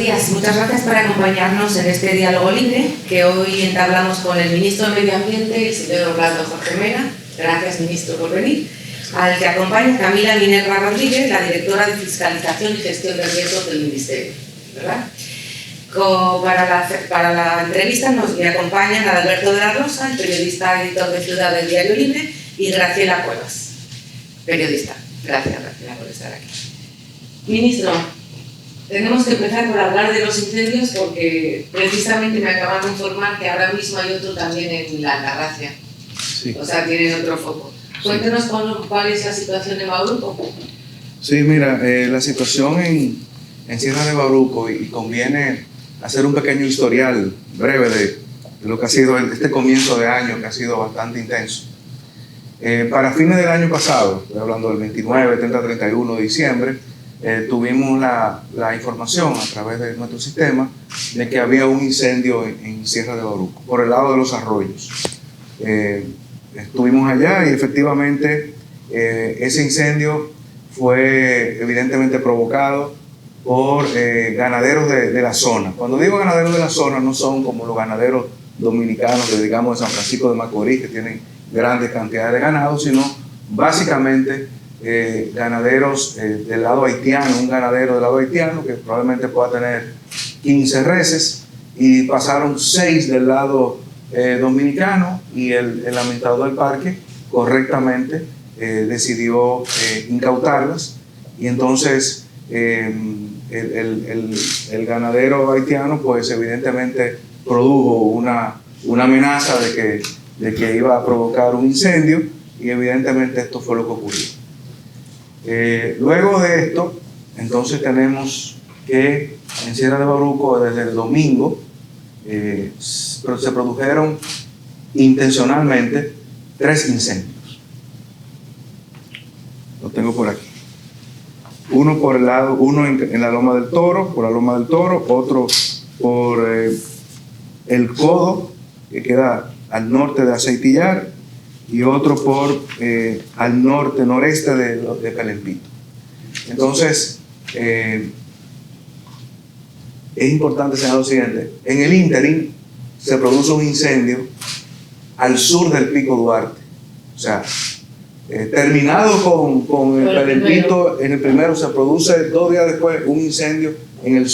días, muchas gracias por acompañarnos en este diálogo libre que hoy entablamos con el ministro de Medio Ambiente, el señor Orlando Jorge Mena. Gracias, ministro, por venir. Al que acompaña Camila Minerva Rodríguez, la directora de Fiscalización y Gestión de Riesgos del Ministerio, ¿verdad? Para la entrevista me acompañan Adalberto de la Rosa, el periodista editor de Ciudad del Diario Libre, y Graciela Cuevas, periodista. Gracias, Graciela, por estar aquí. Ministro, tenemos que empezar por hablar de los incendios porque precisamente me acaban de informar que ahora mismo hay otro también en la Altagracia. Sí. O sea, tienen otro foco. Cuéntenos cuál es la situación de Bauruco. Sí, mira, la situación en Sierra de Bauruco, y conviene hacer un pequeño historial breve de lo que ha sido este comienzo de año, que ha sido bastante intenso. Para fines del año pasado, estoy hablando del 29, 30, 31 de diciembre, tuvimos la información a través de nuestro sistema de que había un incendio en Sierra de Bauruco, por el lado de los arroyos. Estuvimos allá y efectivamente ese incendio fue evidentemente provocado por ganaderos de la zona. Cuando digo ganaderos de la zona, no son como los ganaderos dominicanos de, digamos, de San Francisco de Macorís, que tienen grandes cantidades de ganado, sino básicamente ganaderos del lado haitiano, un ganadero del lado haitiano que probablemente pueda tener 15 reses, y pasaron 6 del lado dominicano, y el administrador del parque correctamente decidió incautarlas, y entonces el ganadero haitiano pues evidentemente produjo una amenaza de que iba a provocar un incendio, y evidentemente esto fue lo que ocurrió. Luego de esto, entonces tenemos que en Sierra de Bauruco desde el domingo se produjeron intencionalmente 3 incendios. Lo tengo por aquí. Uno en la Loma del Toro, otro por el Codo, que queda al norte de Aceitillar, y otro por al noreste de Pelempito. Entonces, es importante señalar lo siguiente: en el ínterin se produce un incendio al sur del Pico Duarte. O sea, terminado con el Pelempito, en el primero se produce 2 días después un incendio en el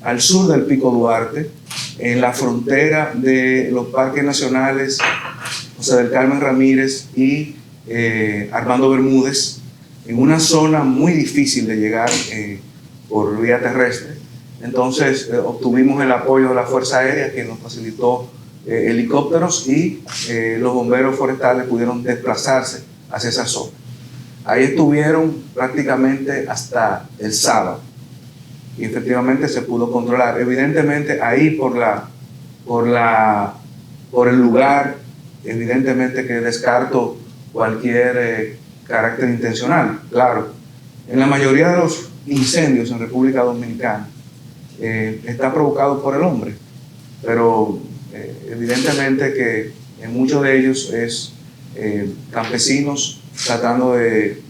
al sur del Pico Duarte, en la frontera de los parques nacionales José del Carmen Ramírez y Armando Bermúdez, en una zona muy difícil de llegar por vía terrestre. Entonces obtuvimos el apoyo de la Fuerza Aérea, que nos facilitó helicópteros, y los bomberos forestales pudieron desplazarse hacia esa zona. Ahí estuvieron prácticamente hasta el sábado, y efectivamente se pudo controlar. Evidentemente ahí por el lugar, evidentemente que descarto cualquier carácter intencional. Claro, en la mayoría de los incendios en República Dominicana está provocado por el hombre, pero evidentemente que en muchos de ellos es campesinos tratando de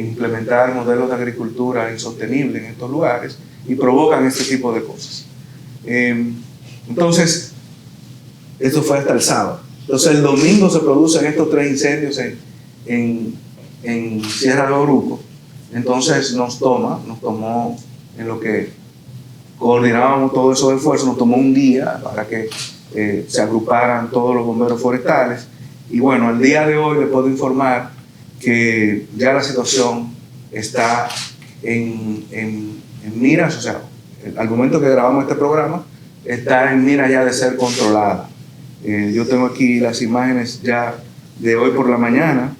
implementar modelos de agricultura insostenibles en estos lugares, y provocan este tipo de cosas. Entonces, esto fue hasta el sábado. Entonces el domingo se producen estos 3 incendios en Sierra de Bauruco. Entonces nos tomó, en lo que coordinábamos todo esos esfuerzos, nos tomó un día para que se agruparan todos los bomberos forestales. Y bueno, el día de hoy les puedo informar que ya la situación está en miras, o sea, al momento que grabamos este programa, está en miras ya de ser controlada. Yo tengo aquí las imágenes ya de hoy por la mañana.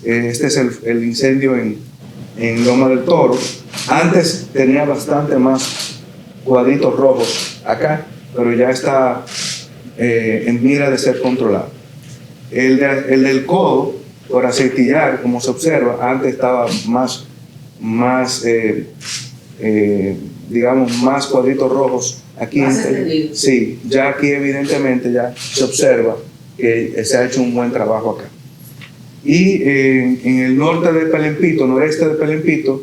Este es el incendio en Loma del Toro. Antes tenía bastante más cuadritos rojos acá, pero ya está en mira de ser controlado. El del Codo, por Aceitillar, como se observa, antes estaba más digamos, más cuadritos rojos. Aquí sí, ya aquí evidentemente ya se observa que se ha hecho un buen trabajo acá. Y en el norte de Pelempito, noreste de Pelempito,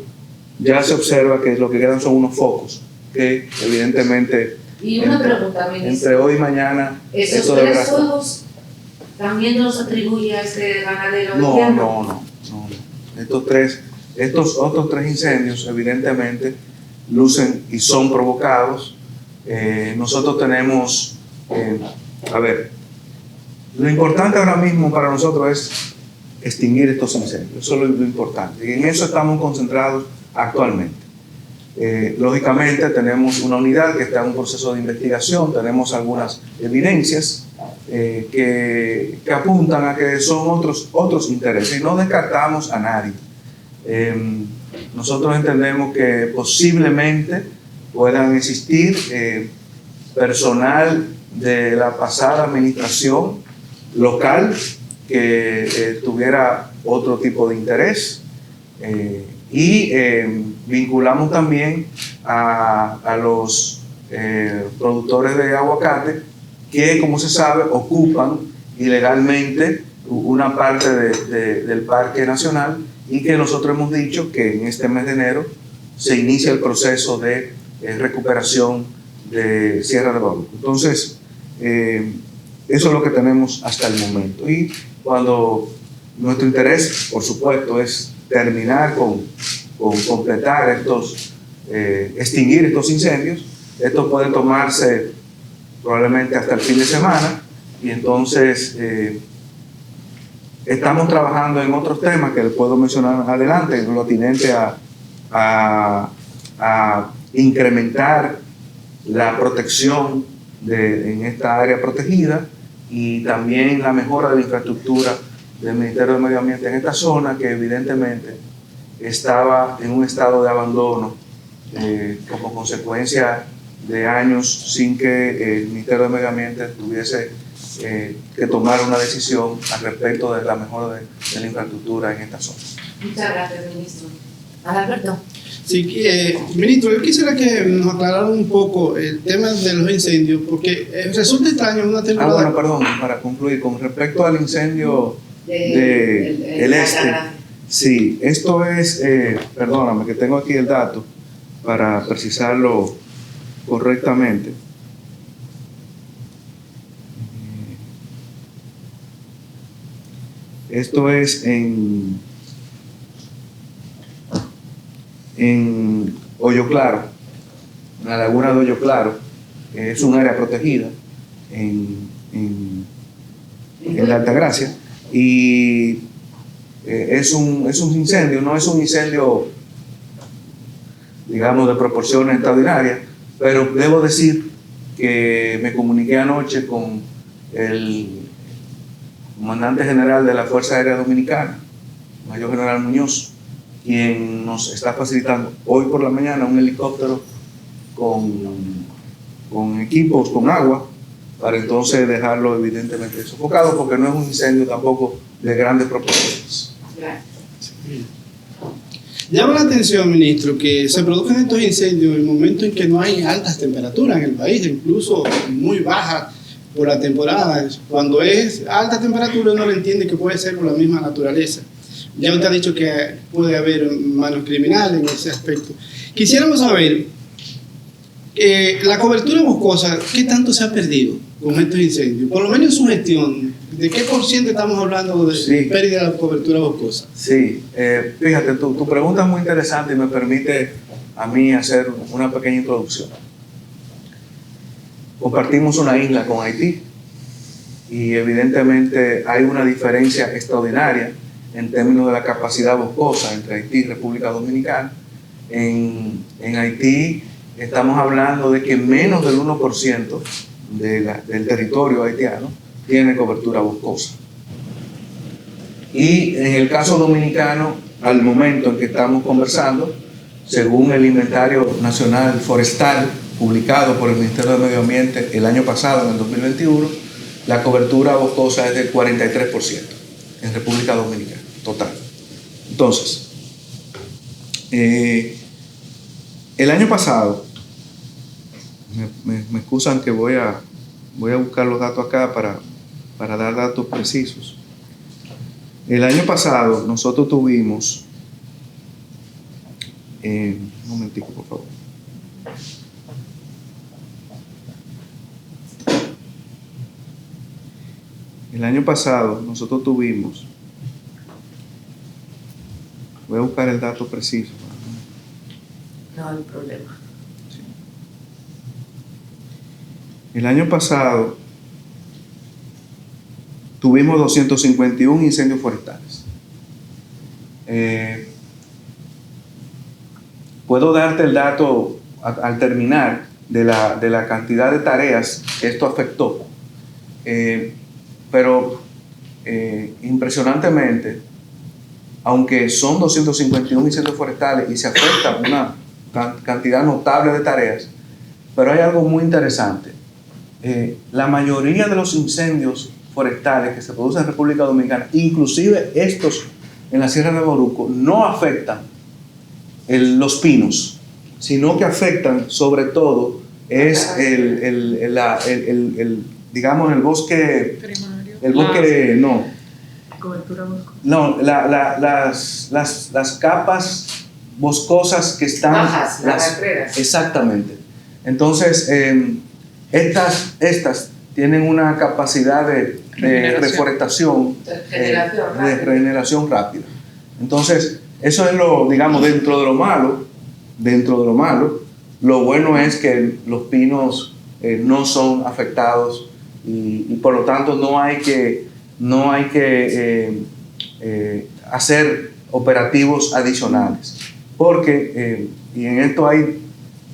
ya se observa que lo que quedan son unos focos, que evidentemente y una pregunta, ministro, entre hoy y mañana ¿esos tres fuegos también los atribuye a este ganadero? No. Estos otros tres incendios evidentemente lucen y son provocados. Nosotros tenemos, lo importante ahora mismo para nosotros es extinguir estos incendios, eso es lo importante, y en eso estamos concentrados actualmente. Lógicamente tenemos una unidad que está en un proceso de investigación, tenemos algunas evidencias que apuntan a que son otros intereses y no descartamos a nadie. Nosotros entendemos que posiblemente puedan existir personal de la pasada administración local que tuviera otro tipo de interés, y vinculamos también a los productores de aguacate que, como se sabe, ocupan ilegalmente una parte del Parque Nacional, y que nosotros hemos dicho que en este mes de enero se inicia el proceso de recuperación de Sierra de Bauruco. Entonces, eso es lo que tenemos hasta el momento. Y cuando nuestro interés, por supuesto, es terminar con completar extinguir estos incendios, esto puede tomarse probablemente hasta el fin de semana, y entonces estamos trabajando en otros temas que les puedo mencionar adelante, en lo atinente a incrementar la protección en esta área protegida, y también la mejora de la infraestructura del Ministerio de Medio Ambiente en esta zona, que evidentemente estaba en un estado de abandono como consecuencia de años sin que el Ministerio de Medio Ambiente tuviese que tomar una decisión al respecto de la mejora de la infraestructura en esta zona. Muchas gracias, ministro. Adalberto. Sí, ministro, yo quisiera que nos aclararan un poco el tema de los incendios, porque resulta extraño una temporada... bueno, perdón, para concluir, con respecto al incendio del este, sí, esto es, perdóname que tengo aquí el dato para precisarlo correctamente. Esto es en Hoyo Claro, la laguna de Hoyo Claro. Es un área protegida en la Altagracia, y es un incendio, no es un incendio, digamos, de proporciones extraordinarias, pero debo decir que me comuniqué anoche con el comandante general de la Fuerza Aérea Dominicana, Mayor General Muñoz, quien nos está facilitando hoy por la mañana un helicóptero con equipos, con agua, para entonces dejarlo evidentemente sofocado, porque no es un incendio tampoco de grandes proporciones. Gracias. Llama la atención, ministro, que se produzcan estos incendios en el momento en que no hay altas temperaturas en el país, incluso muy bajas por la temporada. Cuando es alta temperatura uno lo entiende que puede ser por la misma naturaleza. Ya usted ha dicho que puede haber manos criminales en ese aspecto. Quisiéramos saber, la cobertura boscosa, ¿qué tanto se ha perdido con estos incendios? Por lo menos en su gestión, ¿de qué por ciento estamos hablando de pérdida de la cobertura boscosa? Sí, fíjate, tu pregunta es muy interesante y me permite a mí hacer una pequeña introducción. Compartimos una isla con Haití y evidentemente hay una diferencia extraordinaria en términos de la capacidad boscosa entre Haití y República Dominicana. En Haití estamos hablando de que menos del 1% del territorio haitiano tiene cobertura boscosa. Y en el caso dominicano, al momento en que estamos conversando, según el Inventario Nacional Forestal publicado por el Ministerio de Medio Ambiente el año pasado, en el 2021, la cobertura boscosa es del 43% en República Dominicana, total. Entonces, el año pasado, me excusan que voy a buscar los datos acá para dar datos precisos. El año pasado nosotros tuvimos Un momentico, por favor. El año pasado nosotros tuvimos, voy a buscar el dato preciso. No hay problema. Sí. El año pasado tuvimos 251 incendios forestales. Puedo darte el dato al terminar de la cantidad de tareas que esto afectó. Pero impresionantemente, aunque son 251 incendios forestales y se afecta una cantidad notable de tareas, pero hay algo muy interesante. La mayoría de los incendios forestales que se producen en República Dominicana, inclusive estos en la Sierra de Bauruco, no afectan los pinos, sino que afectan sobre todo es digamos el bosque primario. El bosque no cobertura boscosa. No, las capas boscosas que están bajas, las barreras. Exactamente. Entonces estas tienen una capacidad de reforestación, de regeneración rápida. Entonces, eso es lo, digamos, dentro de lo malo, lo bueno es que los pinos no son afectados y por lo tanto no hay que hacer operativos adicionales. Porque, y en esto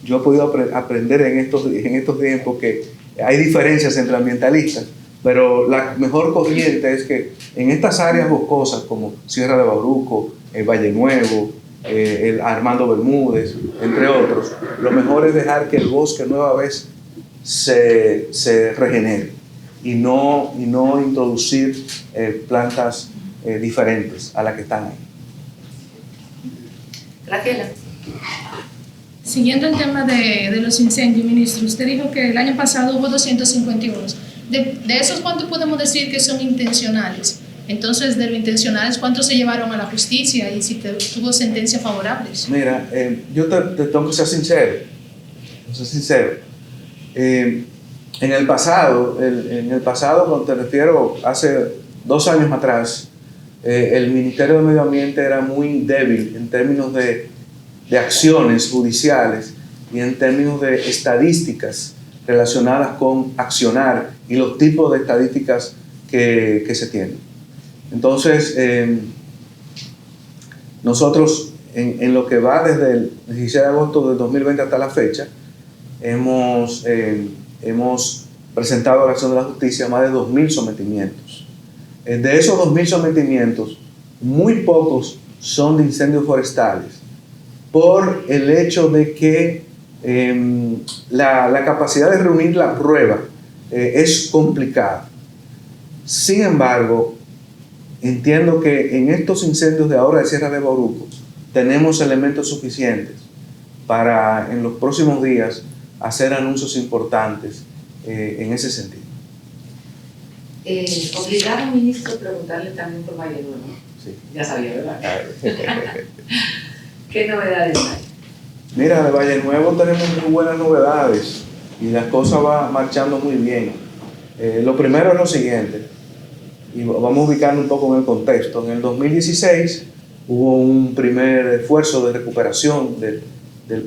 yo he podido aprender en estos tiempos que hay diferencias entre ambientalistas, pero la mejor corriente es que en estas áreas boscosas como Sierra de Bauruco, Valle Nuevo, el Armando Bermúdez, entre otros, lo mejor es dejar que el bosque nueva vez se regenere y no introducir plantas diferentes a las que están ahí. Graciela. Siguiendo el tema de los incendios, ministro, usted dijo que el año pasado hubo 251. De esos, ¿cuántos podemos decir que son intencionales? Entonces, de lo intencionales, ¿cuántos se llevaron a la justicia y si tuvo sentencias favorables? Mira, yo te tengo que ser sincero. En el pasado, cuando te refiero hace 2 años atrás, el Ministerio de Medio Ambiente era muy débil en términos de acciones judiciales y en términos de estadísticas relacionadas con accionar y los tipos de estadísticas que se tienen. Entonces, nosotros en lo que va desde el 16 de agosto del 2020 hasta la fecha, hemos presentado a la acción de la justicia más de 2.000 sometimientos. De esos 2.000 sometimientos, muy pocos son de incendios forestales, por el hecho de que la capacidad de reunir la prueba es complicada. Sin embargo, entiendo que en estos incendios de ahora de Sierra de Bauruco tenemos elementos suficientes para en los próximos días hacer anuncios importantes en ese sentido. Obligado, ministro, preguntarle también por Valle Nuevo. Sí. Ya sabía, ¿verdad? ¿Qué novedades hay? Mira, de Valle Nuevo tenemos muy buenas novedades y las cosas van marchando muy bien. Lo primero es lo siguiente, y vamos a ubicarnos un poco en el contexto. En el 2016 hubo un primer esfuerzo de recuperación del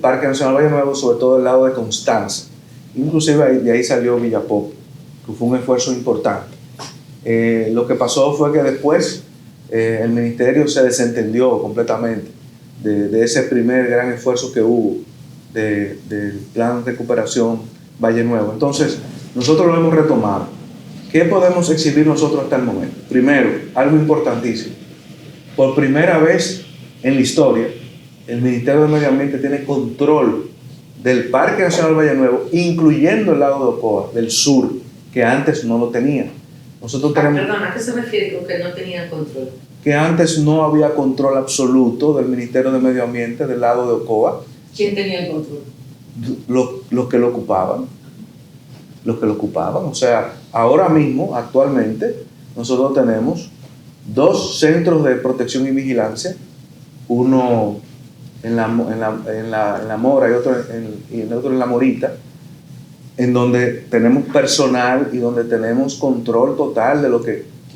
Parque Nacional Valle Nuevo, sobre todo del lado de Constanza. Inclusive de ahí salió Villapopo, que fue un esfuerzo importante. Lo que pasó fue que después el ministerio se desentendió completamente de ese primer gran esfuerzo que hubo del plan de recuperación Valle Nuevo. Entonces, nosotros lo hemos retomado. ¿Qué podemos exhibir nosotros hasta el momento? Primero, algo importantísimo. Por primera vez en la historia, el Ministerio de Medio Ambiente tiene control del Parque Nacional Valle Nuevo, incluyendo el lago de Ocoa, del sur, que antes no lo tenía. Nosotros tenemos... Perdón, ¿a qué se refiere con que no tenían control? Que antes no había control absoluto del Ministerio de Medio Ambiente del lado de Ocoa. ¿Quién tenía el control? Los que lo ocupaban. O sea, ahora mismo, actualmente, nosotros tenemos 2 centros de protección y vigilancia, uno en la Mora y otro en la Morita, en donde tenemos personal y donde tenemos control total de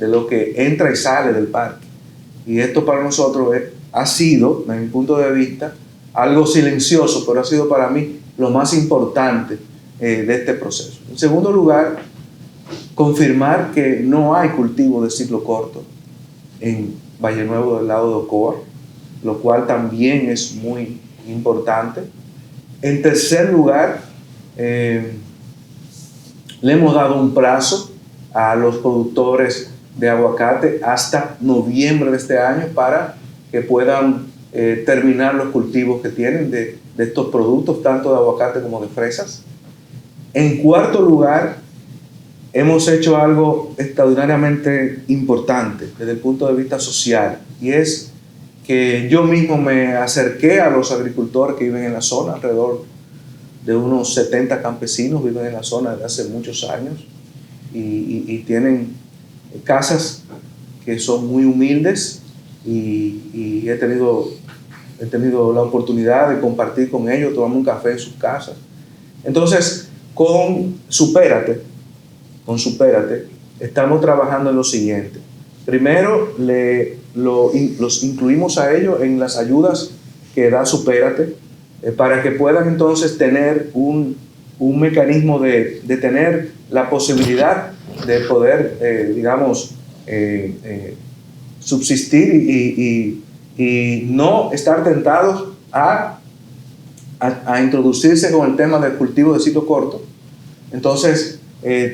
lo que entra y sale del parque. Y esto para nosotros ha sido, desde mi punto de vista, algo silencioso, pero ha sido para mí lo más importante de este proceso. En segundo lugar, confirmar que no hay cultivo de ciclo corto en Valle Nuevo del lado de Ocoa, lo cual también es muy importante. En tercer lugar, le hemos dado un plazo a los productores de aguacate hasta noviembre de este año para que puedan terminar los cultivos que tienen de estos productos, tanto de aguacate como de fresas. En cuarto lugar, hemos hecho algo extraordinariamente importante desde el punto de vista social, y es que yo mismo me acerqué a los agricultores que viven en la zona. Alrededor de unos 70 campesinos viven en la zona desde hace muchos años y tienen casas que son muy humildes, y he tenido la oportunidad de compartir con ellos, tomamos un café en sus casas. Entonces, con Supérate estamos trabajando en lo siguiente. Primero, los incluimos a ellos en las ayudas que da Supérate, para que puedan entonces tener un mecanismo de tener la posibilidad de poder, subsistir y no estar tentados a introducirse con el tema del cultivo de ciclo corto. Entonces,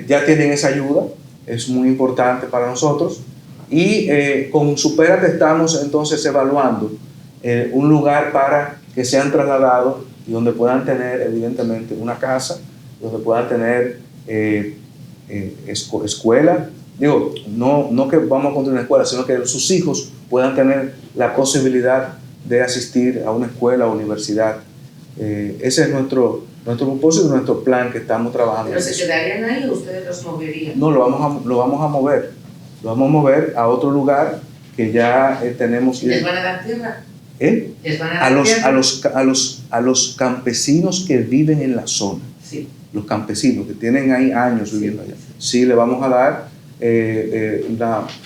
ya tienen esa ayuda, es muy importante para nosotros, y con Supérate estamos entonces evaluando un lugar para que sean trasladados y donde puedan tener evidentemente una casa, donde puedan tener escuela. Digo, no que vamos a construir una escuela, sino que sus hijos puedan tener la posibilidad de asistir a una escuela o universidad. Ese es nuestro propósito, nuestro plan que estamos trabajando. ¿Pero se quedarían ahí o ustedes los moverían? No, lo vamos a mover. Lo vamos a mover a otro lugar que ya tenemos. ¿Les van a dar tierra? ¿Les van a los campesinos que viven en la zona. Sí. Los campesinos que tienen ahí años viviendo allá. Sí, le vamos a dar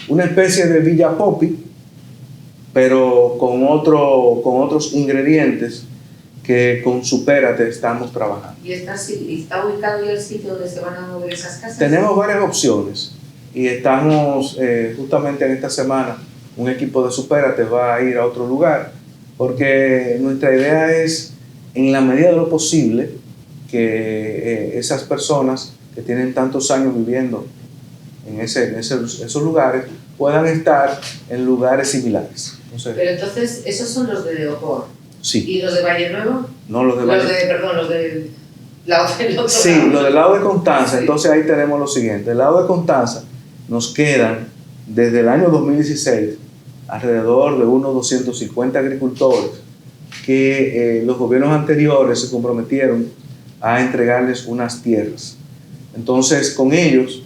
una especie de Villa Popi, pero con otros ingredientes que con Supérate estamos trabajando. ¿Y está ubicado ya el sitio donde se van a mover esas casas? Tenemos varias opciones y estamos justamente en esta semana, un equipo de Supérate va a ir a otro lugar, porque nuestra idea es, en la medida de lo posible, que esas personas que tienen tantos años viviendo en esos lugares puedan estar en lugares similares. Entonces, pero entonces, ¿esos son los de Ocoa? Sí. ¿Y los de Valle Nuevo? No, los de Valle Nuevo. Los del lado del otro sí, lado. Los del lado de Constanza. Sí. Entonces ahí tenemos lo siguiente. Del lado de Constanza nos quedan, desde el año 2016, alrededor de unos 250 agricultores que los gobiernos anteriores se comprometieron a entregarles unas tierras. Entonces, con ellos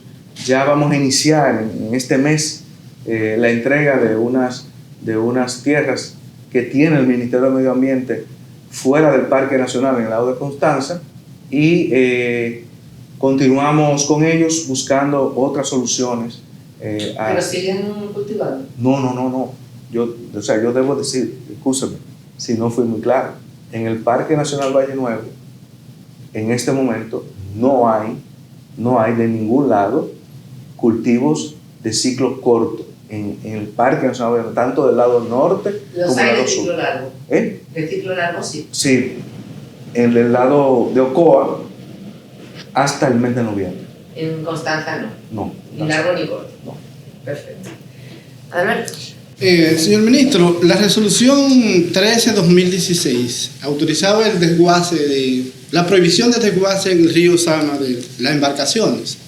ya vamos a iniciar en este mes la entrega de unas tierras que tiene el Ministerio de Medio Ambiente fuera del Parque Nacional en el lado de Constanza, y continuamos con ellos buscando otras soluciones. ¿Pero siguen cultivando? No. Yo debo decir, escúchame, si no fui muy claro, en el Parque Nacional Valle Nuevo, en este momento, no hay de ningún lado cultivos de ciclo corto. En el Parque Nacional, tanto del lado norte como del lado sur. ¿Los hay de ciclo largo? ¿De ciclo largo, sí? Sí, en el lado de Ocoa hasta el mes de noviembre. ¿En Constanza no? No. ¿Ni largo ni corto? No. Perfecto. Adelante. Señor ministro, la resolución 13/2016 autorizaba el desguace la prohibición de desguace en el río Sama de las embarcaciones.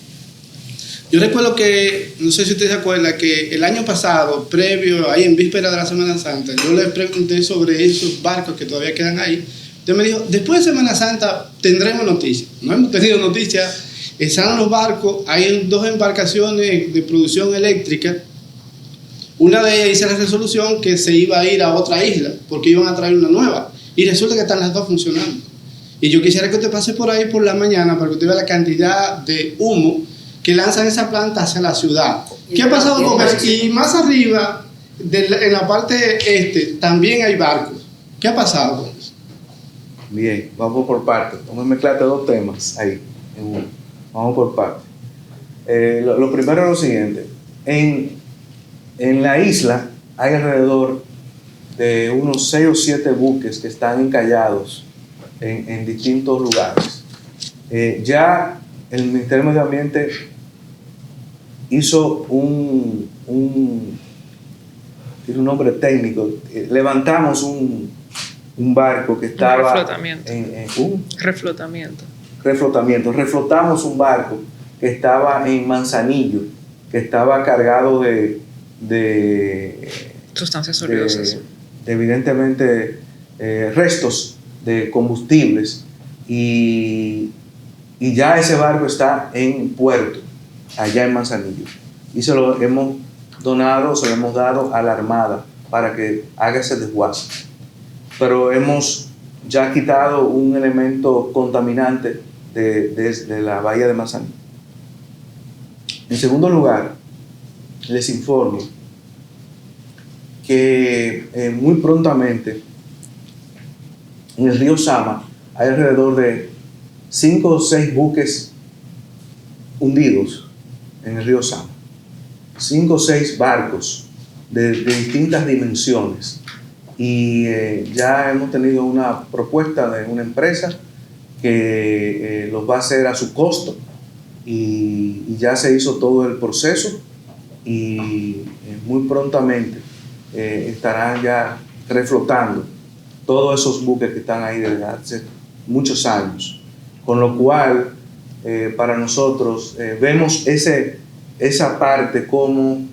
Yo recuerdo que, no sé si usted se acuerda, que el año pasado, previo, ahí en víspera de la Semana Santa, yo le pregunté sobre esos barcos que todavía quedan ahí. Usted me dijo, después de Semana Santa tendremos noticias. No hemos tenido noticias. Están los barcos, hay 2 embarcaciones de producción eléctrica. Una de ellas dice la resolución que se iba a ir a otra isla, porque iban a traer una nueva. y resulta que están las dos funcionando. Y yo quisiera que usted pase por ahí por la mañana para que usted vea la cantidad de humo que lanzan esa planta hacia la ciudad. ¿Qué ha pasado con eso? Y más arriba, en la parte este, también hay barcos. ¿Qué ha pasado con eso? Bien, vamos por partes. Vamos a mezclarte dos temas ahí en uno. Vamos por partes. Lo primero es lo siguiente. En la isla hay alrededor de unos 6 o 7 buques que están encallados en distintos lugares. Ya el Ministerio de Medio Ambiente hizo tiene un nombre técnico, levantamos un barco que estaba reflotamos un barco que estaba en Manzanillo, que estaba cargado de sustancias olorosas, evidentemente restos de combustibles, y ya ese barco está en puerto allá en Manzanillo, y se lo hemos dado a la Armada para que haga ese desguace, pero hemos ya quitado un elemento contaminante desde la bahía de Manzanillo. En segundo lugar, les informo que muy prontamente en el río Sama hay alrededor de 5 o 6 buques hundidos en el río Sama. 5 o 6 barcos de distintas dimensiones. Y ya hemos tenido una propuesta de una empresa que los va a hacer a su costo, y ya se hizo todo el proceso, y muy prontamente estarán ya reflotando todos esos buques que están ahí desde hace muchos años, con lo cual para nosotros vemos esa parte como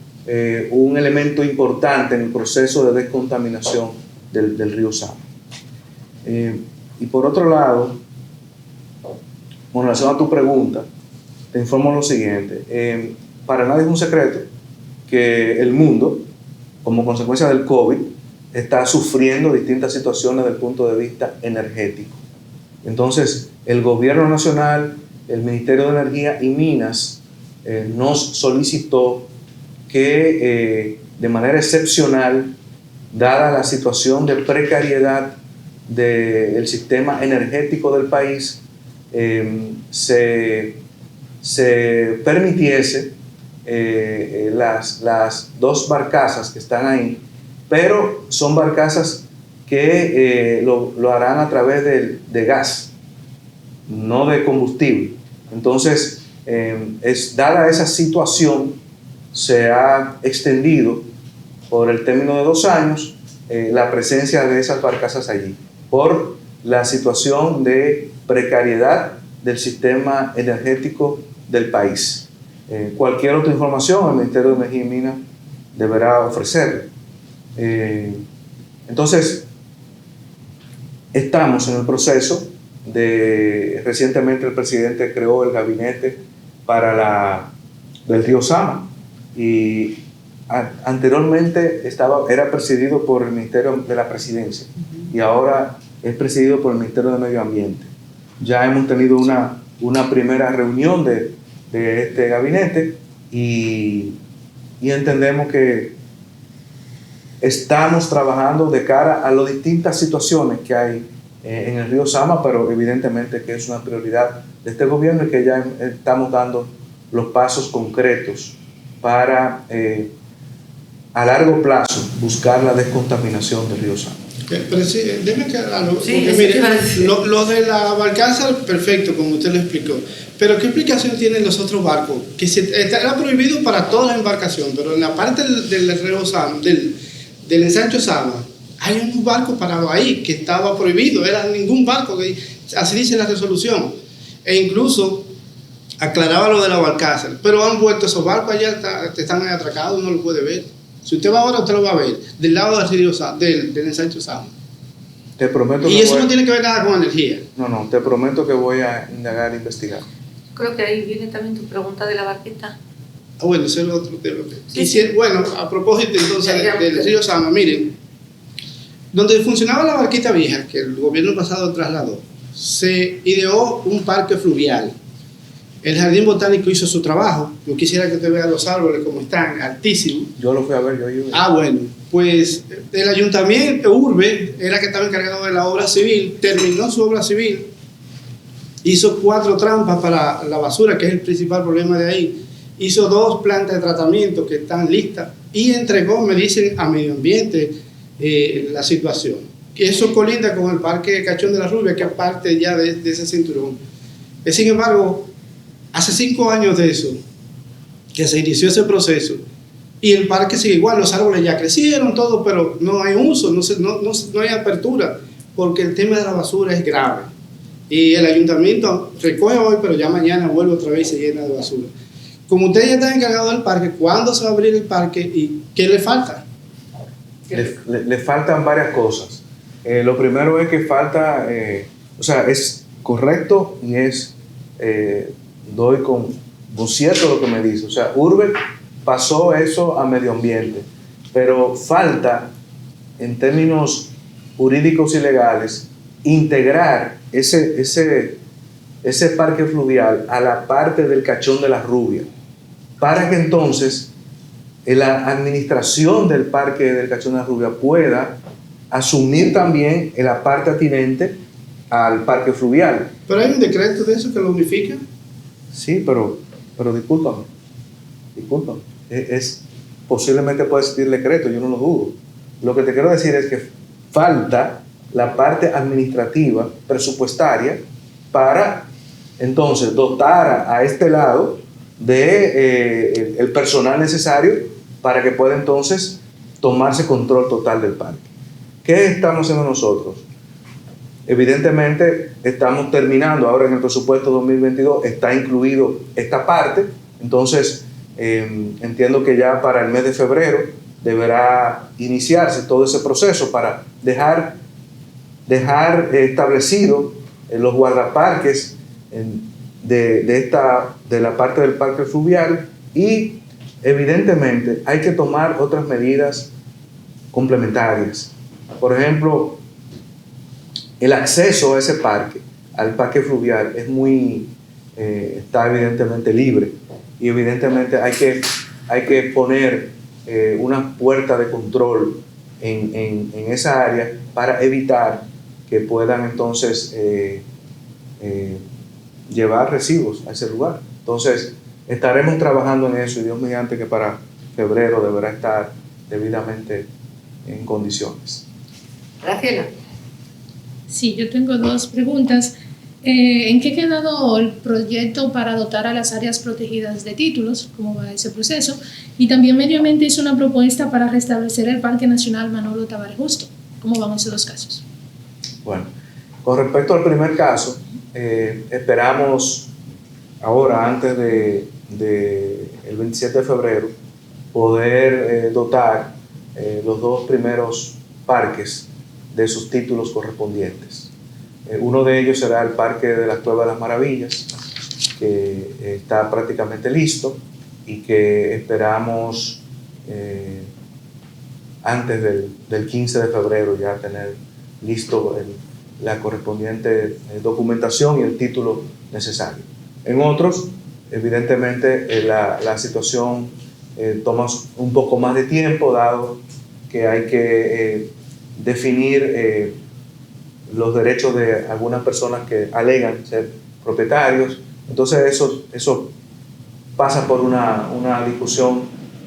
un elemento importante en el proceso de descontaminación del río Sama. Y por otro lado, con relación a tu pregunta, te informo lo siguiente. Para nadie es un secreto que el mundo, como consecuencia del COVID, está sufriendo distintas situaciones desde el punto de vista energético. Entonces, el gobierno nacional, el Ministerio de Energía y Minas nos solicitó que de manera excepcional, dada la situación de precariedad del sistema energético del país, se permitiese las 2 barcazas que están ahí, pero son barcazas que lo harán a través de gas, no de combustible. Entonces, dada esa situación, se ha extendido por el término de 2 años la presencia de esas barcazas allí, por la situación de precariedad del sistema energético del país. Cualquier otra información el Ministerio de Energía y Minas deberá ofrecer. Entonces, estamos en el proceso recientemente el presidente creó el gabinete del río Sama, y anteriormente era presidido por el Ministerio de la Presidencia, y ahora es presidido por el Ministerio de Medio Ambiente. Ya hemos tenido una primera reunión de este gabinete, y entendemos que estamos trabajando de cara a las distintas situaciones que hay en el río Sama, pero evidentemente que es una prioridad de este gobierno, y que ya estamos dando los pasos concretos para a largo plazo buscar la descontaminación del río Sama. Pero sí, déjeme aclararlo. Sí, mire, lo de la barcaza, perfecto, como usted lo explicó. Pero ¿qué explicación tienen los otros barcos? Que era prohibido para toda la embarcación, pero en la parte del río Sama, del ensancho Sama, hay un barco parado ahí que estaba prohibido. Era ningún barco, así dice la resolución. E incluso aclaraba lo de la barcaza. Pero han vuelto esos barcos allá, están ahí atracados, uno lo puede ver. Si usted va ahora, usted lo va a ver, del lado del río del ensancho Sama. Te prometo y eso no tiene que ver nada con energía. No, te prometo que voy a indagar e investigar. Creo que ahí viene también tu pregunta de la barqueta. Bueno, ese es el otro tema. Sí. Bueno, a propósito entonces del río Sama, miren, Donde funcionaba la barquita vieja, que el gobierno pasado trasladó, se ideó un parque fluvial. El jardín botánico hizo su trabajo. Yo quisiera que usted vea los árboles como están, altísimos. Yo lo fui a ver, yo iba. Ah, bueno, pues el ayuntamiento, Urbe, era que estaba encargado de la obra civil, terminó su obra civil, hizo 4 trampas para la basura, que es el principal problema de ahí, hizo 2 plantas de tratamiento que están listas y entregó, me dicen, a Medio Ambiente la situación. Y eso colinda con el Parque Cachón de la Rubia, que es parte ya de ese cinturón. Sin embargo, hace 5 años de eso, que se inició ese proceso, y el parque sigue igual, los árboles ya crecieron, todo, pero no hay uso, no hay apertura, porque el tema de la basura es grave. Y el ayuntamiento recoge hoy, pero ya mañana vuelve otra vez y se llena de basura. Como usted ya está encargado del parque, ¿cuándo se va a abrir el parque y qué le falta? Le faltan varias cosas. Lo primero es que falta, o sea, es correcto y es, doy con cierto lo que me dice. O sea, Urbe pasó eso a Medio Ambiente, pero falta, en términos jurídicos y legales, integrar ese parque fluvial a la parte del Cachón de la Rubia, para que entonces la administración del parque del Cachón de la Rubia pueda asumir también la parte atinente al parque fluvial. ¿Pero hay un decreto de eso que lo unifica? Sí, pero discúlpame. Posiblemente puede existir decreto, yo no lo dudo. Lo que te quiero decir es que falta la parte administrativa, presupuestaria, para entonces dotar a este lado de el personal necesario para que pueda entonces tomarse control total del parque. ¿Qué estamos haciendo nosotros? Evidentemente estamos terminando, ahora en el presupuesto 2022 está incluido esta parte, entonces entiendo que ya para el mes de febrero deberá iniciarse todo ese proceso para dejar establecido los guardaparques de la parte del parque fluvial, y evidentemente hay que tomar otras medidas complementarias. Por ejemplo, el acceso a ese parque, al parque fluvial, está evidentemente libre, y evidentemente hay que poner una puerta de control en esa área para evitar que puedan entonces llevar residuos a ese lugar. Entonces estaremos trabajando en eso, y Dios mediante que para febrero deberá estar debidamente en condiciones. Graciela. Sí, yo tengo 2 preguntas. ¿En qué ha quedado el proyecto para dotar a las áreas protegidas de títulos? ¿Cómo va ese proceso? Y también Medio Ambiente hizo una propuesta para restablecer el Parque Nacional Manolo Tavares Justo. ¿Cómo van esos 2 casos? Bueno, con respecto al primer caso, esperamos ahora, antes el 27 de febrero, poder dotar los 2 primeros parques de sus títulos correspondientes. Uno de ellos será el Parque de la Cueva de las Maravillas, que está prácticamente listo y que esperamos antes del 15 de febrero ya tener listo la correspondiente documentación y el título necesario. En otros, evidentemente, la situación toma un poco más de tiempo, dado que hay que definir los derechos de algunas personas que alegan ser propietarios. Entonces eso pasa por una discusión.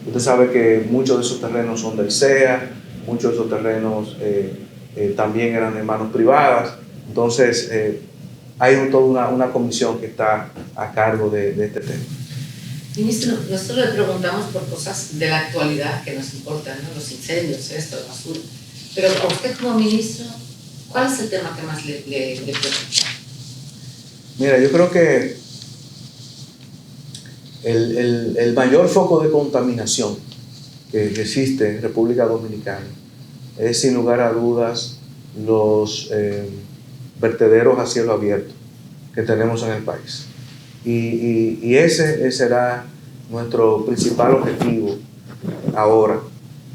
Usted sabe que muchos de esos terrenos son del CEA, muchos de esos terrenos también eran de manos privadas. Entonces hay toda una comisión que está a cargo de este tema. Ministro, nosotros le preguntamos por cosas de la actualidad que nos importan, ¿no? Los incendios, esto, la basura. Pero a usted como ministro, ¿cuál es el tema que más le preocupa? Mira, yo creo que el mayor foco de contaminación que existe en República Dominicana es, sin lugar a dudas, los vertederos a cielo abierto que tenemos en el país. Y ese será nuestro principal objetivo ahora,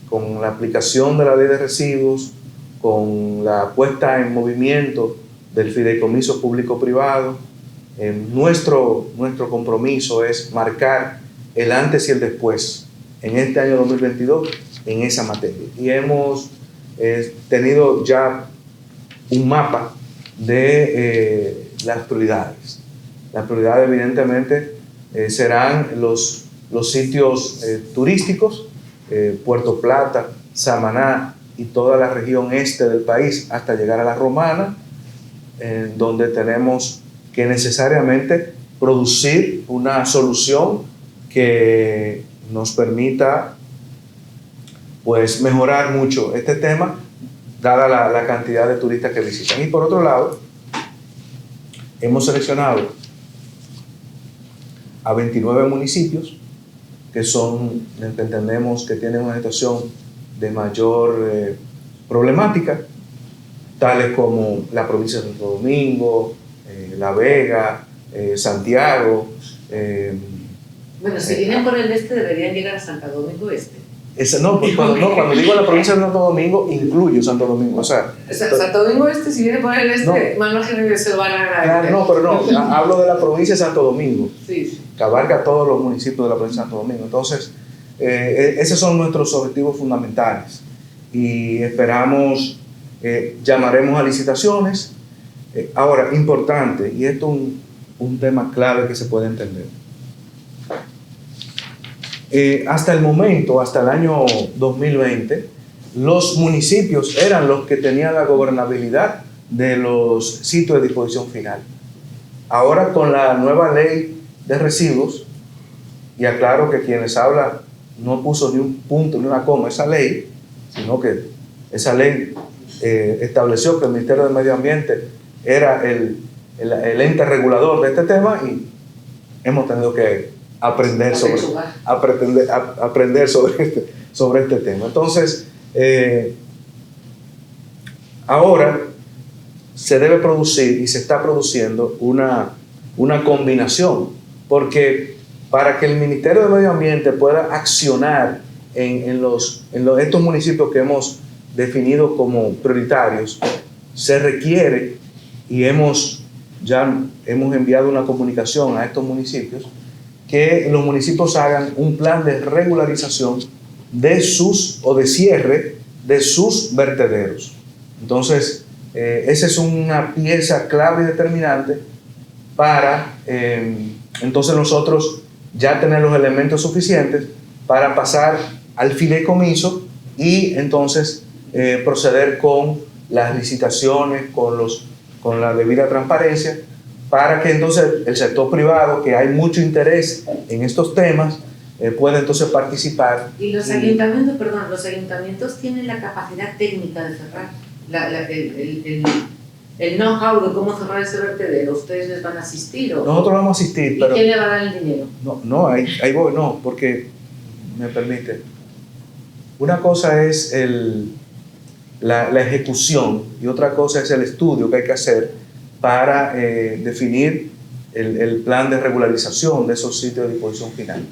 con la aplicación de la ley de residuos, con la puesta en movimiento del fideicomiso público-privado. Nuestro compromiso es marcar el antes y el después en este año 2022 en esa materia. Y hemos tenido ya un mapa de las prioridades. Las prioridades evidentemente serán los sitios turísticos, Puerto Plata, Samaná y toda la región este del país hasta llegar a la Romana, donde tenemos que necesariamente producir una solución que nos permita pues mejorar mucho este tema dada la cantidad de turistas que visitan. Y por otro lado, hemos seleccionado a 29 municipios que son, que entendemos que tienen una situación de mayor problemática, tales como la provincia de Santo Domingo, La Vega, Santiago. Bueno, si vienen por el este deberían llegar a Santo Domingo Este. Cuando digo la provincia de Santo Domingo, incluyo Santo Domingo. O sea, Santo Domingo Este, si vienen por el este, más margen se lo van a agradecer. No, hablo de la provincia de Santo Domingo, sí, que abarca todos los municipios de la provincia de Santo Domingo. Entonces, esos son nuestros objetivos fundamentales. Y esperamos, llamaremos a licitaciones. Ahora, importante, y esto es un tema clave que se puede entender. Hasta el momento, hasta el año 2020, los municipios eran los que tenían la gobernabilidad de los sitios de disposición final. Ahora, con la nueva ley de residuos, y aclaro que quien les habla no puso ni un punto ni una coma esa ley, sino que esa ley estableció que el Ministerio del Medio Ambiente era el ente regulador de este tema, y hemos tenido que aprender sobre este tema. Entonces, ahora se debe producir y se está produciendo una combinación, porque para que el Ministerio de Medio Ambiente pueda accionar en estos municipios que hemos definido como prioritarios, se requiere, y ya hemos enviado una comunicación a estos municipios, que los municipios hagan un plan de regularización de cierre de sus vertederos. Entonces, esa es una pieza clave y determinante para entonces nosotros ya tener los elementos suficientes para pasar al fideicomiso y entonces proceder con las licitaciones, con la debida transparencia, para que entonces el sector privado, que hay mucho interés en estos temas, pueda entonces participar. Y los ayuntamientos tienen la capacidad técnica de cerrar, el know-how de cómo cerrar ese vertedero. ¿Ustedes les van a asistir? Nosotros vamos a asistir, ¿Y pero quién le va a dar el dinero? Ahí voy, porque me permite. Una cosa es la ejecución y otra cosa es el estudio que hay que hacer para definir el plan de regularización de esos sitios de disposición final.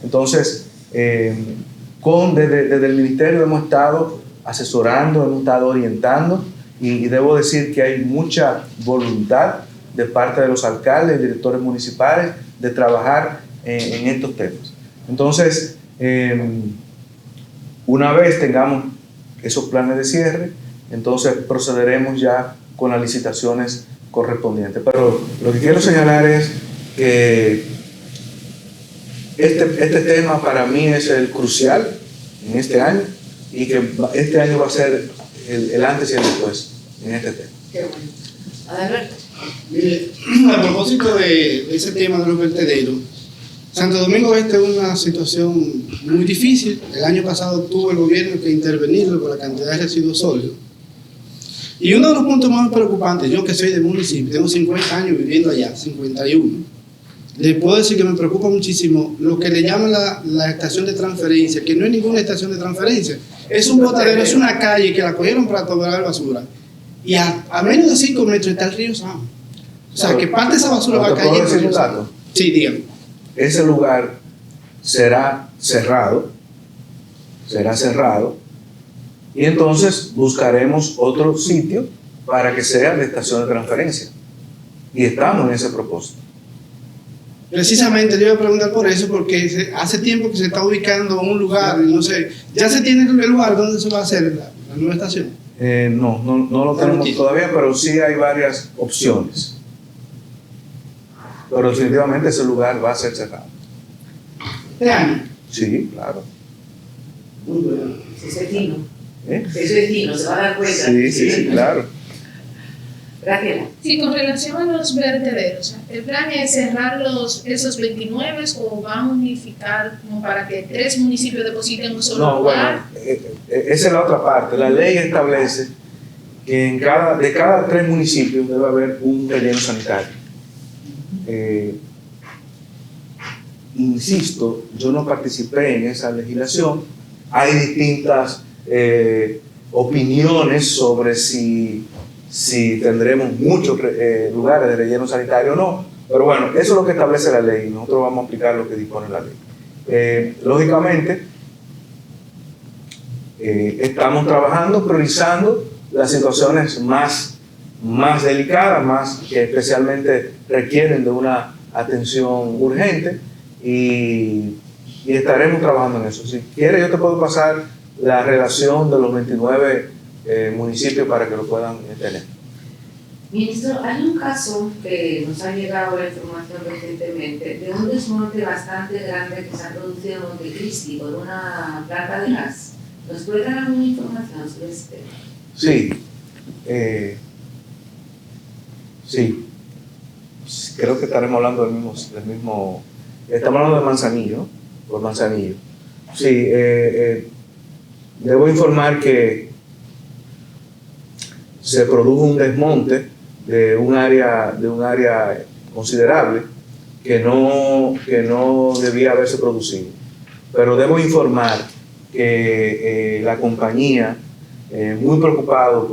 Entonces, desde el Ministerio hemos estado asesorando, hemos estado orientando, y debo decir que hay mucha voluntad de parte de los alcaldes y directores municipales de trabajar en estos temas. Entonces, una vez tengamos esos planes de cierre, entonces procederemos ya con las licitaciones correspondientes. Pero lo que quiero señalar es que este tema para mí es el crucial en este año, y que este año va a ser el antes y el después en este tema. Qué bueno. Adalberto. Mire, a propósito de ese tema de los vertederos, Santo Domingo Este es una situación muy difícil. El año pasado tuvo el gobierno que intervenirlo por la cantidad de residuos sólidos. Y uno de los puntos más preocupantes, yo que soy del municipio, tengo 50 años viviendo allá, 51, les puedo decir que me preocupa muchísimo lo que le llaman la estación de transferencia, que no es ninguna estación de transferencia, es un botadero, es una calle que la cogieron para tomar basura. Y a menos de 5 metros está el río Sama. O sea, que parte de esa basura va a caer. ¿Puedo decir un dato? Sí, dígame. Ese lugar será cerrado Y entonces buscaremos otro sitio para que sea de estación de transferencia. Y estamos en ese propósito. Precisamente yo iba a preguntar por eso, porque hace tiempo que se está ubicando un lugar, no sé, ¿ya se tiene el lugar donde se va a hacer la nueva estación? No lo tenemos todavía, pero sí hay varias opciones. Pero definitivamente ese lugar va a ser cerrado. ¿Este año? Sí, claro. Muy bueno. Es vecino. ¿Eh? Es vecino, se va a dar cuenta. Sí, claro. Graciela. Sí, con relación a los vertederos, ¿el plan es cerrar esos 29 o van a unificar como para que 3 municipios depositen un solo No, lugar? bueno, esa es la otra parte. La ley establece que de cada 3 municipios debe haber un relleno sanitario. Insisto, yo no participé en esa legislación. Hay distintas opiniones sobre si tendremos muchos lugares de relleno sanitario o no. Pero bueno, eso es lo que establece la ley. Nosotros vamos a aplicar lo que dispone la ley. Lógicamente, estamos trabajando, priorizando las situaciones más delicadas, que especialmente requieren de una atención urgente, y estaremos trabajando en eso. Si quieres, yo te puedo pasar la relación de los 29 municipios para que lo puedan tener. Ministro, hay un caso que nos ha llegado la información recientemente de un desmonte bastante grande que se ha producido en Montecristi por una planta de gas. ¿Nos puede dar alguna información sobre este tema? Sí. Sí. Creo que estaremos hablando del mismo. Estamos hablando de Manzanillo, ¿no? Por Manzanillo. Sí. Debo informar que se produjo un desmonte de un área considerable que no debía haberse producido. Pero debo informar que la compañía, muy preocupado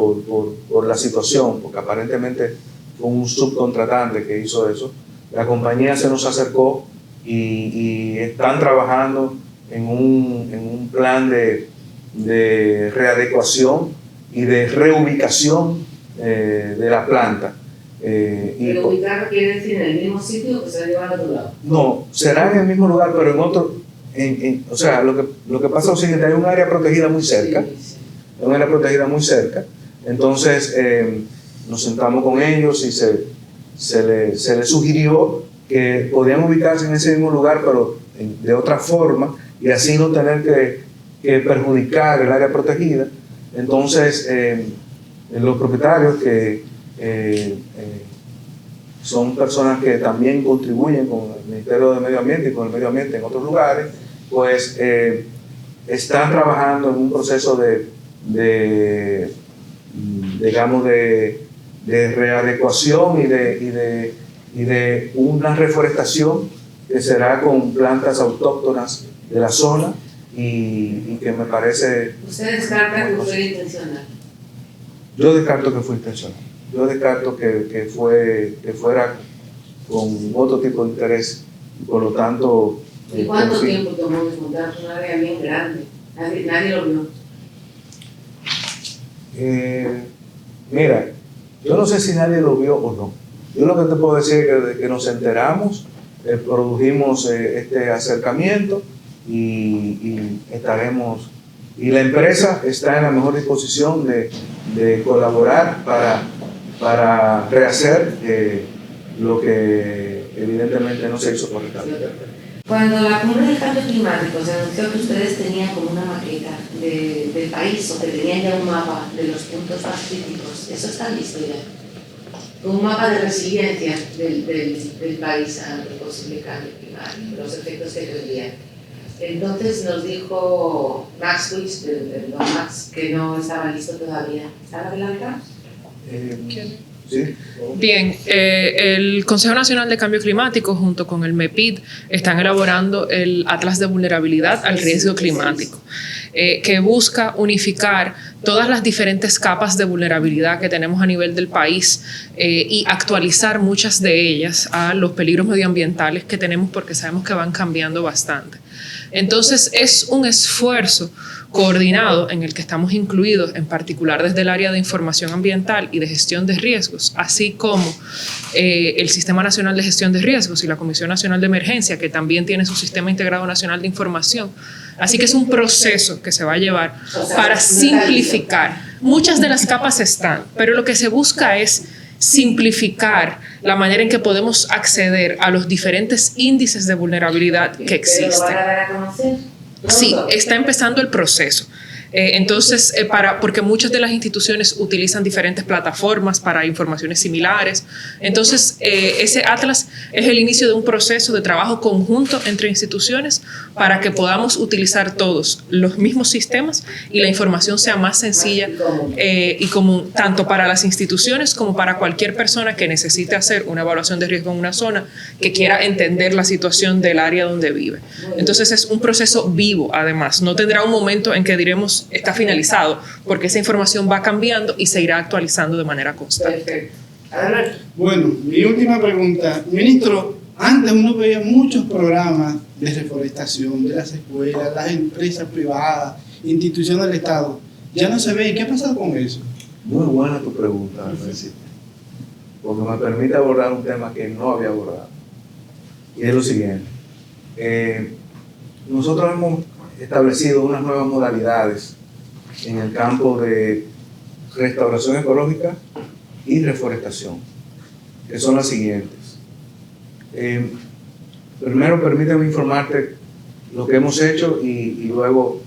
por la situación, porque aparentemente fue un subcontratante que hizo eso, la compañía se nos acercó y están trabajando en un plan de readecuación y de reubicación de la planta. ¿Pero ubicar quiere decir en el mismo sitio o que se lleva al otro lado? No, será en el mismo lugar, pero en otro. O sea, lo que pasa es lo siguiente: hay un área protegida muy cerca. Sí. Un área protegida muy cerca. Entonces, nos sentamos con ellos y se les sugirió que podían ubicarse en ese mismo lugar, pero de otra forma, y así no tener que perjudicar el área protegida. Entonces, los propietarios, que son personas que también contribuyen con el Ministerio de Medio Ambiente y con el medio ambiente en otros lugares, pues están trabajando en un proceso de readecuación y de una reforestación que será con plantas autóctonas de la zona, y que me parece... ¿Usted descarta que fue intencional? Yo descarto que fue intencional. Yo descarto que fuera con otro tipo de interés, y por lo tanto... ¿Y cuánto tiempo tomó desmontar un área bien grande? Nadie lo vio. Mira, yo no sé si nadie lo vio o no. Yo lo que te puedo decir es que desde que nos enteramos, produjimos este acercamiento, y estaremos... Y la empresa está en la mejor disposición de colaborar para rehacer lo que evidentemente no se hizo correctamente. Cuando la cumbre del cambio climático se anunció que ustedes tenían como una maqueta del país, o que tenían ya un mapa de los puntos más críticos, ¿eso está listo ya? Un mapa de resiliencia del país ante el posible cambio climático, los efectos que tendría. Entonces nos dijo Max Witz, Max, que no estaba listo todavía. ¿Están adelantados? ¿Sí? Bien, el Consejo Nacional de Cambio Climático junto con el MEPID están elaborando el Atlas de Vulnerabilidad al Riesgo Climático, que busca unificar todas las diferentes capas de vulnerabilidad que tenemos a nivel del país, y actualizar muchas de ellas a los peligros medioambientales que tenemos, porque sabemos que van cambiando bastante. Entonces es un esfuerzo coordinado en el que estamos incluidos, en particular desde el área de información ambiental y de gestión de riesgos, así como el Sistema Nacional de Gestión de Riesgos y la Comisión Nacional de Emergencia, que también tiene su Sistema Integrado Nacional de Información. Así que es un proceso que se va a llevar para simplificar. Muchas de las capas están, pero lo que se busca es simplificar la manera en que podemos acceder a los diferentes índices de vulnerabilidad que existen. ¿Pero lo van a dar a conocer? Sí, está empezando el proceso. Entonces, porque muchas de las instituciones utilizan diferentes plataformas para informaciones similares. Entonces, ese atlas es el inicio de un proceso de trabajo conjunto entre instituciones para que podamos utilizar todos los mismos sistemas y la información sea más sencilla y común, tanto para las instituciones como para cualquier persona que necesite hacer una evaluación de riesgo en una zona, que quiera entender la situación del área donde vive. Entonces, es un proceso vivo, además. No tendrá un momento en que diremos está finalizado, porque esa información va cambiando y se irá actualizando de manera constante. Perfecto. Bueno, mi última pregunta. Ministro, antes uno veía muchos programas de reforestación de las escuelas, las empresas privadas, instituciones del Estado. Ya no se ve. ¿Qué ha pasado con eso? Muy buena tu pregunta, Francisco, porque me permite abordar un tema que no había abordado. Y es lo siguiente. Nosotros hemos establecido unas nuevas modalidades en el campo de restauración ecológica y reforestación, que son las siguientes. Primero, permíteme informarte lo que hemos hecho y luego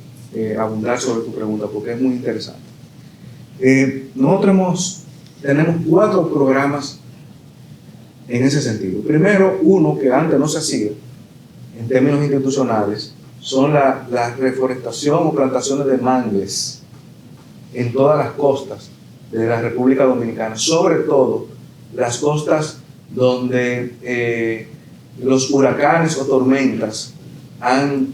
abundar sobre tu pregunta, porque es muy interesante. Nosotros tenemos 4 programas en ese sentido. Primero, uno que antes no se hacía en términos institucionales, son la reforestación o plantaciones de mangles en todas las costas de la República Dominicana, sobre todo las costas donde los huracanes o tormentas han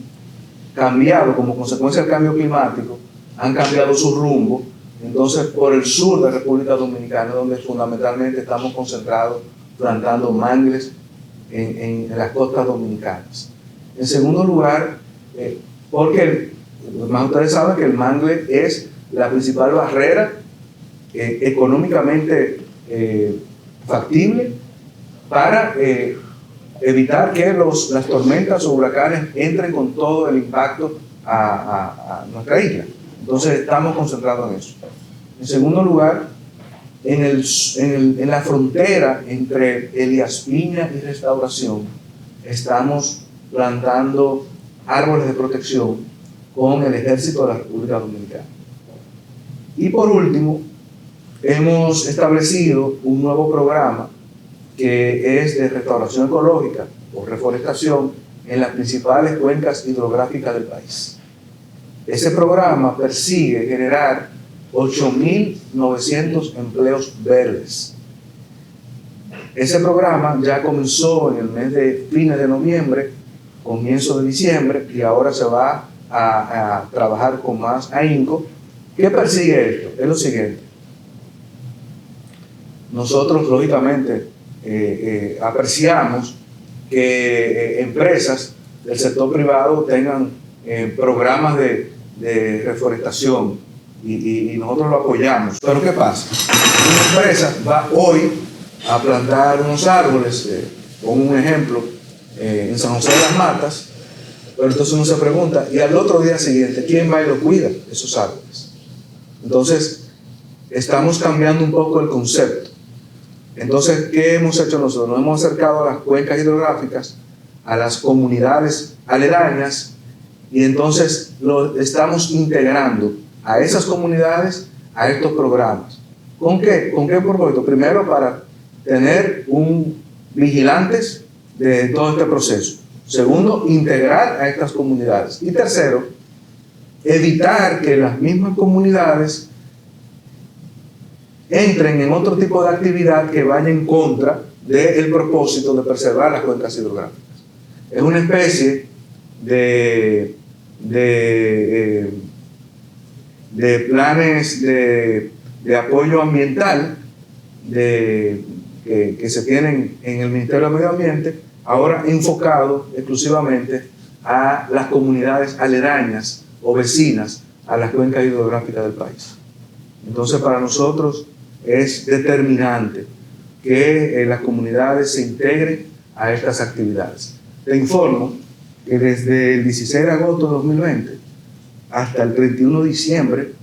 cambiado como consecuencia del cambio climático, han cambiado su rumbo. Entonces, por el sur de la República Dominicana, donde fundamentalmente estamos concentrados plantando mangles en las costas dominicanas. En segundo lugar, porque más ustedes saben que el mangle es la principal barrera económicamente factible para evitar que las tormentas o huracanes entren con todo el impacto a nuestra isla. Entonces estamos concentrados en eso. En segundo lugar, en la frontera entre Elías Piña y Restauración, estamos plantando árboles de protección con el Ejército de la República Dominicana. Y por último, hemos establecido un nuevo programa que es de restauración ecológica o reforestación en las principales cuencas hidrográficas del país. Ese programa persigue generar 8.900 empleos verdes. Ese programa ya comenzó en el mes de fines de noviembre, comienzo de diciembre, y ahora se va a trabajar con más ahínco. ¿Qué persigue esto? Es lo siguiente. Nosotros, lógicamente, apreciamos que empresas del sector privado tengan programas de reforestación y nosotros lo apoyamos. Pero ¿qué pasa? Una empresa va hoy a plantar unos árboles, con un ejemplo, en San José de las Matas, pero entonces uno se pregunta, y al otro día siguiente, ¿quién va y lo cuida esos árboles? Entonces, estamos cambiando un poco el concepto. Entonces, ¿qué hemos hecho nosotros? Nos hemos acercado a las cuencas hidrográficas, a las comunidades aledañas, y entonces lo estamos integrando a esas comunidades a estos programas. ¿Con qué? ¿Con qué propósito? Primero, para tener vigilantes de todo este proceso. Segundo, integrar a estas comunidades. Y tercero, evitar que las mismas comunidades entren en otro tipo de actividad que vaya en contra del propósito de preservar las cuencas hidrográficas. Es una especie de planes de apoyo ambiental que se tienen en el Ministerio del Medio Ambiente, ahora enfocado exclusivamente a las comunidades aledañas o vecinas a las cuencas hidrográficas del país. Entonces, para nosotros es determinante que las comunidades se integren a estas actividades. Te informo que desde el 16 de agosto de 2020 hasta el 31 de diciembre,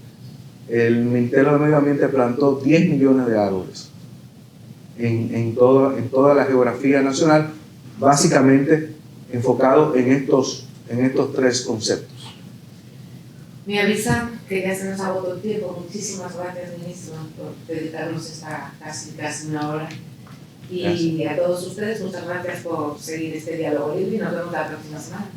el Ministerio de Medio Ambiente plantó 10 millones de árboles en toda la geografía nacional, básicamente enfocado en estos tres conceptos. Me avisan que ya se nos agotó el tiempo. Muchísimas gracias, ministro, por dedicarnos esta casi una hora. Y gracias a todos ustedes, muchas gracias por seguir este diálogo libre y nos vemos la próxima semana.